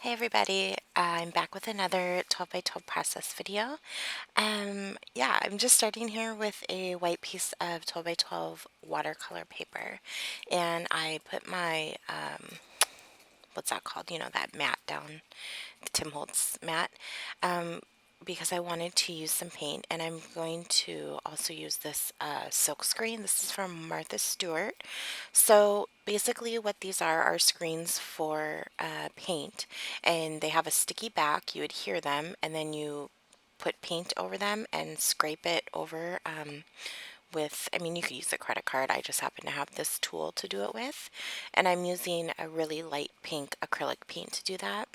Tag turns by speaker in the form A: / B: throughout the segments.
A: Hey everybody, I'm back with another 12 by 12 process video. Yeah, I'm just starting here with a white piece of 12 by 12 watercolor paper, and I put my, what's that called? You know, that mat down, the Tim Holtz mat, um, because I wanted to use some paint, and I'm going to also use this silk screen. This is from Martha Stewart. So basically what these are screens for paint, and they have a sticky back. You adhere them, and then you put paint over them and scrape it over with, I mean, you could use a credit card. I just happen to have this tool to do it with, and I'm using a really light pink acrylic paint to do that.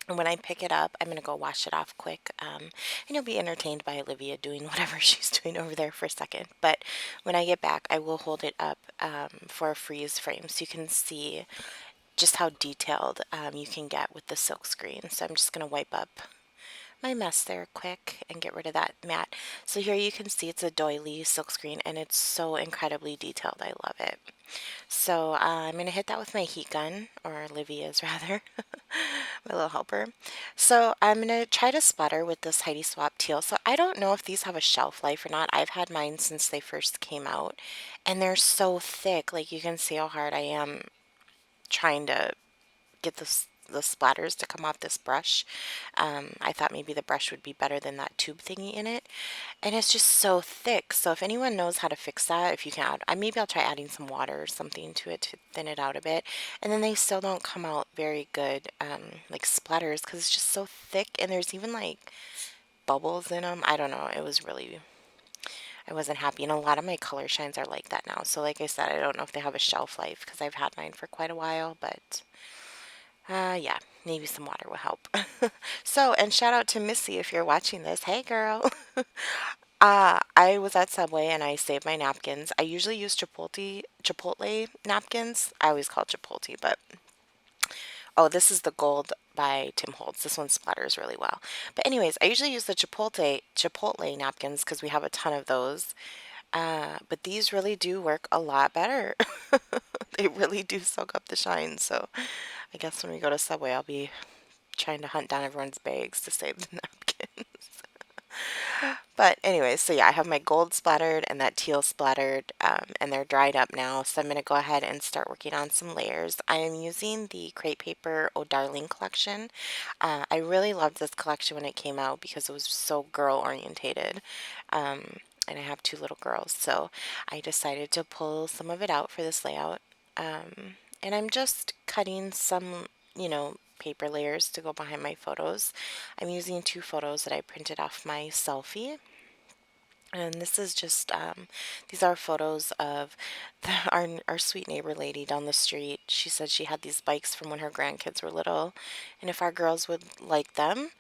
A: And when I pick it up, I'm going to go wash it off quick, and you'll be entertained by Olivia doing whatever she's doing over there for a second. But when I get back, I will hold it up for a freeze frame so you can see just how detailed you can get with the silk screen. So I'm just going to wipe up my mess there quick and get rid of that mat. So here you can see it's a doily silkscreen, and it's so incredibly detailed. I love it. So I'm going to hit that with my heat gun, or Olivia's rather, my little helper. So I'm going to try to splatter with this Heidi Swapp teal. So I don't know if these have a shelf life or not. I've had mine since they first came out, and they're so thick. Like, you can see how hard I am trying to get the splatters to come off this brush. I thought maybe the brush would be better than that tube thingy in it, and it's just so thick. So if anyone knows how to fix that, if you can add, maybe I'll try adding some water or something to it to thin it out a bit. And then they still don't come out very good, like splatters, because it's just so thick, and there's even like bubbles in them. I don't know. It was really, I wasn't happy, and a lot of my color shines are like that now. So like I said, I don't know if they have a shelf life because I've had mine for quite a while, but yeah, maybe some water will help. So, and shout out to Missy if you're watching this. Hey, girl. I was at Subway and I saved my napkins. I usually use Chipotle napkins. I always call it Chipotle, but oh, this is the gold by Tim Holtz. This one splatters really well. But anyways, I usually use the Chipotle napkins because we have a ton of those. But these really do work a lot better. They really do soak up the shine. So I guess when we go to Subway, I'll be trying to hunt down everyone's bags to save the napkins. But anyways, so yeah, I have my gold splattered and that teal splattered, and they're dried up now. So I'm going to go ahead and start working on some layers. I am using the Crepe Paper Oh Darling collection. I really loved this collection when it came out because it was so girl orientated. And I have two little girls, so I decided to pull some of it out for this layout. And I'm just cutting some, paper layers to go behind my photos. I'm using two photos that I printed off my selfie. And this is just, these are photos of our sweet neighbor lady down the street. She said she had these bikes from when her grandkids were little, and if our girls would like them,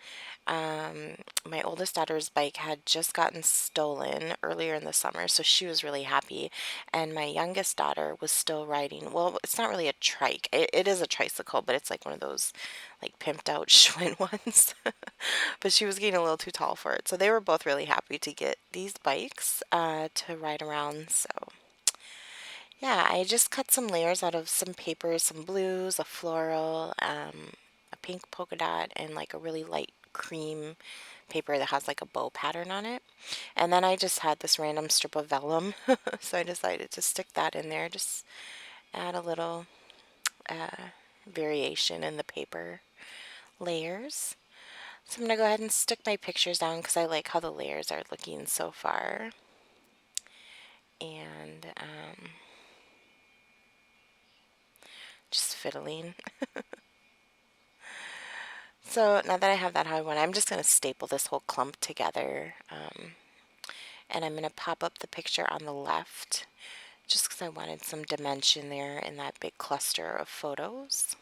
A: um, my oldest daughter's bike had just gotten stolen earlier in the summer, so she was really happy. And my youngest daughter was still riding. Well, it's not really a trike. It is a tricycle, but it's like one of those like pimped out Schwinn ones. But she was getting a little too tall for it. So they were both really happy to get these bikes to ride around. So yeah, I just cut some layers out of some papers, some blues, a floral, a pink polka dot, and like a really light cream paper that has like a bow pattern on it. And then I just had this random strip of vellum, so I decided to stick that in there, just add a little variation in the paper layers. So I'm going to go ahead and stick my pictures down because I like how the layers are looking so far. And just fiddling. So now that I have that how I want, I'm just going to staple this whole clump together. And I'm going to pop up the picture on the left just because I wanted some dimension there in that big cluster of photos.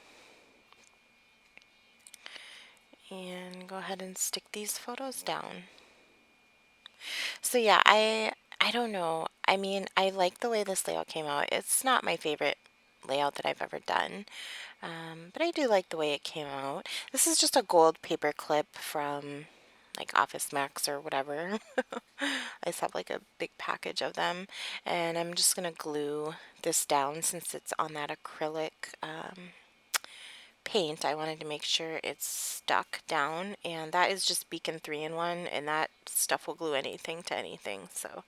A: And go ahead and stick these photos down. So yeah, I don't know. I mean, I like the way this layout came out. It's not my favorite layout that I've ever done, but I do like the way it came out. This is just a gold paper clip from like Office Max or whatever. I just have like a big package of them, and I'm just gonna glue this down since it's on that acrylic paint, I wanted to make sure it's stuck down, and that is just Beacon 3-in-1, and that stuff will glue anything to anything, so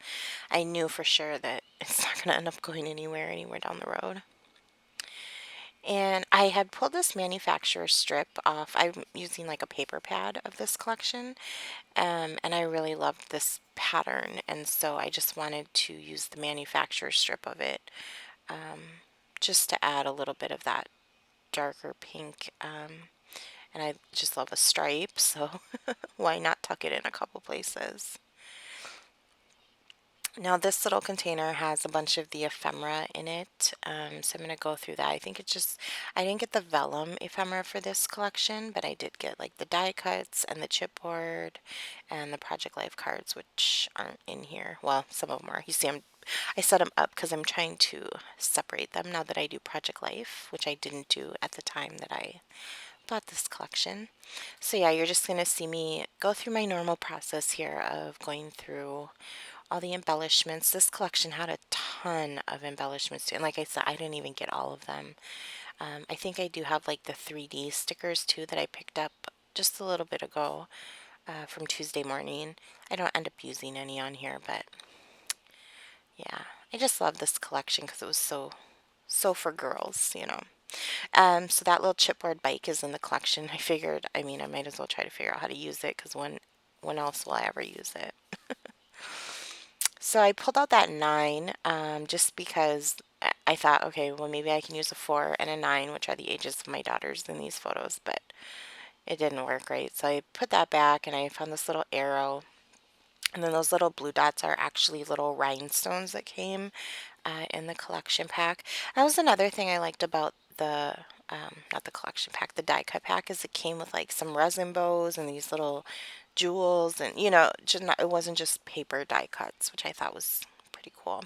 A: I knew for sure that it's not going to end up going anywhere down the road. And I had pulled this manufacturer strip off. I'm using like a paper pad of this collection, and I really loved this pattern, and so I just wanted to use the manufacturer strip of it, just to add a little bit of that darker pink. And I just love a stripe, so why not tuck it in a couple places? Now this little container has a bunch of the ephemera in it, so I'm going to go through that. I think it's just, I didn't get the vellum ephemera for this collection, but I did get like the die cuts and the chipboard and the Project Life cards, which aren't in here. Well, some of them are. You see, I set them up because I'm trying to separate them now that I do Project Life, which I didn't do at the time that I bought this collection. So yeah, you're just going to see me go through my normal process here of going through all the embellishments. This collection had a ton of embellishments too, and like I said, I didn't even get all of them. I think I do have like the 3D stickers too that I picked up just a little bit ago from Tuesday morning. I don't end up using any on here, but yeah, I just love this collection because it was so for girls, you know. So that little chipboard bike is in the collection. I figured, I mean, I might as well try to figure out how to use it because when else will I ever use it? So I pulled out that 9 just because I thought, okay, well, maybe I can use a 4 and a 9, which are the ages of my daughters in these photos, but it didn't work right. So I put that back and I found this little arrow. And then those little blue dots are actually little rhinestones that came in the collection pack. That was another thing I liked about the, not the collection pack, the die cut pack, is it came with like some resin bows and these little jewels, and you know, just not, it wasn't just paper die cuts, which I thought was pretty cool.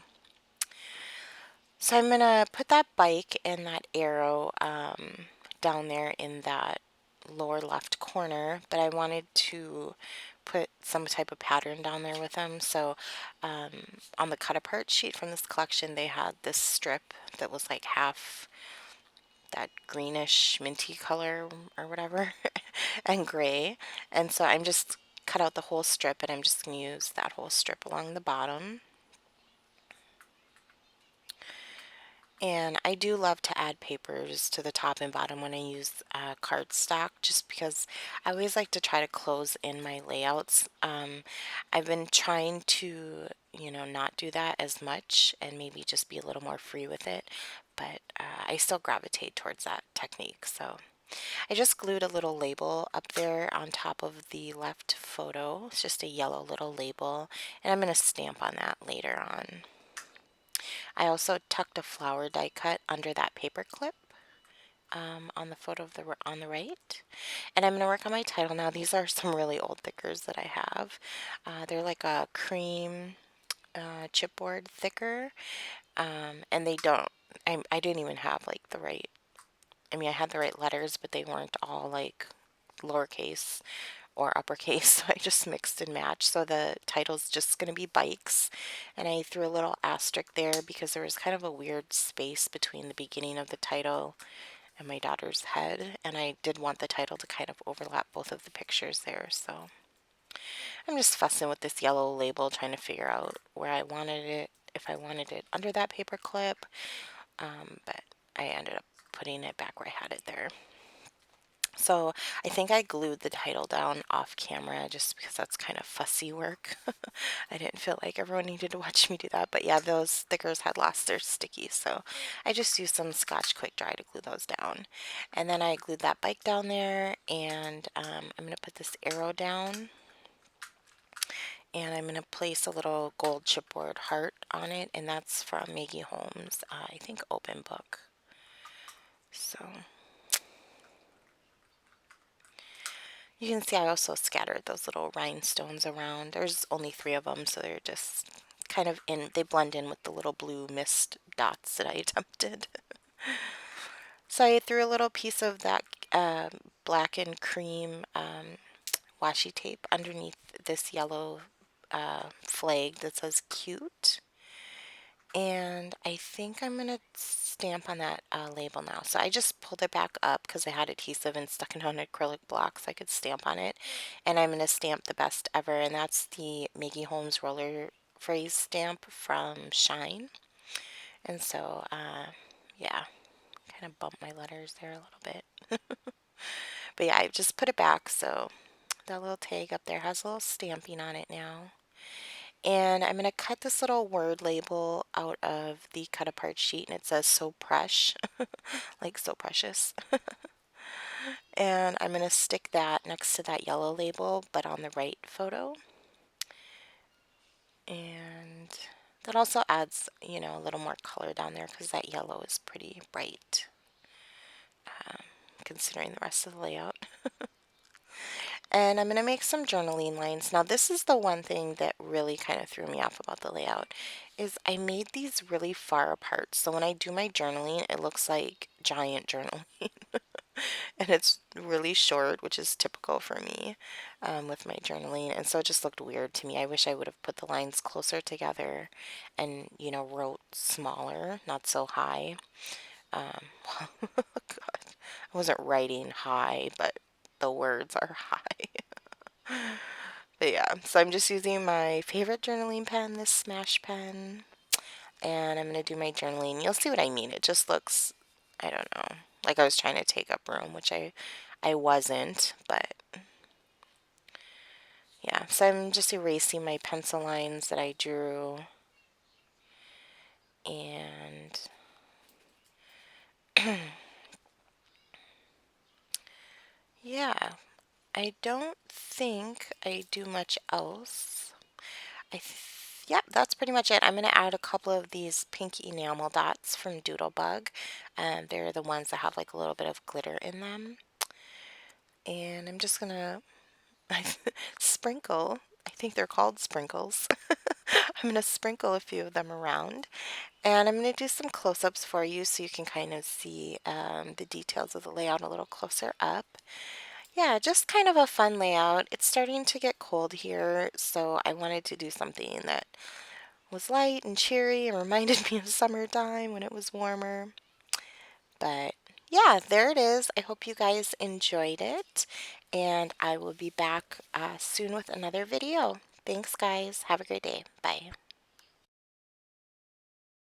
A: So I'm gonna put that bike and that arrow down there in that lower left corner, but I wanted to put some type of pattern down there with them. So on the cut apart sheet from this collection, they had this strip that was like half that greenish minty color or whatever and gray. And so I'm just cut out the whole strip, and I'm just going to use that whole strip along the bottom. And I do love to add papers to the top and bottom when I use cardstock, just because I always like to try to close in my layouts. I've been trying to, you know, not do that as much and maybe just be a little more free with it, but I still gravitate towards that technique. So I just glued a little label up there on top of the left photo. It's just a yellow little label, and I'm going to stamp on that later on. I also tucked a flower die cut under that paper clip on the photo of on the right. And I'm going to work on my title now. These are some really old thickers that I have. They're like a cream chipboard thicker, and they don't, I didn't even have like the right, I mean, I had the right letters, but they weren't all like lowercase or uppercase, so I just mixed and matched. So the title's just going to be bikes, and I threw a little asterisk there because there was kind of a weird space between the beginning of the title and my daughter's head, and I did want the title to kind of overlap both of the pictures there. So I'm just fussing with this yellow label, trying to figure out where I wanted it, if I wanted it under that paper clip, but I ended up putting it back where I had it there. So I think I glued the title down off camera just because that's kind of fussy work. I didn't feel like everyone needed to watch me do that, but yeah, those stickers had lost their sticky, so I just used some Scotch Quick Dry to glue those down. And then I glued that bike down there, and I'm going to put this arrow down, and I'm going to place a little gold chipboard heart on it, and that's from Maggie Holmes, I think Open Book. So you can see I also scattered those little rhinestones around. There's only 3 of them, so they're just kind of in, they blend in with the little blue mist dots that I attempted. So I threw a little piece of that black and cream washi tape underneath this yellow flag that says cute. And I think I'm going to stamp on that label now. So I just pulled it back up because I had adhesive and stuck it on acrylic block so I could stamp on it. And I'm going to stamp the best ever, and that's the Maggie Holmes roller phrase stamp from Shine. And so, yeah, kind of bumped my letters there a little bit. But yeah, I just put it back, so that little tag up there has a little stamping on it now. And I'm going to cut this little word label out of the cut apart sheet, and it says so fresh, like so precious. And I'm going to stick that next to that yellow label, but on the right photo. And that also adds, a little more color down there because that yellow is pretty bright, considering the rest of the layout. And I'm going to make some journaling lines. Now, this is the one thing that really kind of threw me off about the layout, is I made these really far apart. So when I do my journaling, it looks like giant journaling. And it's really short, which is typical for me with my journaling. And so it just looked weird to me. I wish I would have put the lines closer together and, wrote smaller, not so high. Um, God, I wasn't writing high, but the words are high. But yeah, so I'm just using my favorite journaling pen, this Smash pen, and I'm going to do my journaling. You'll see what I mean. It just looks, I don't know, like I was trying to take up room, which I wasn't, but yeah. So I'm just erasing my pencil lines that I drew, and yeah, I don't think I do much else. Yep, that's pretty much it. I'm going to add a couple of these pink enamel dots from Doodlebug. They're the ones that have like a little bit of glitter in them. And I'm just going to sprinkle. I think they're called sprinkles. I'm going to sprinkle a few of them around. And I'm going to do some close-ups for you so you can kind of see the details of the layout a little closer up. Yeah, just kind of a fun layout. It's starting to get cold here, so I wanted to do something that was light and cheery and reminded me of summertime when it was warmer. But yeah, there it is. I hope you guys enjoyed it, and I will be back soon with another video. Thanks, guys. Have a great day. Bye.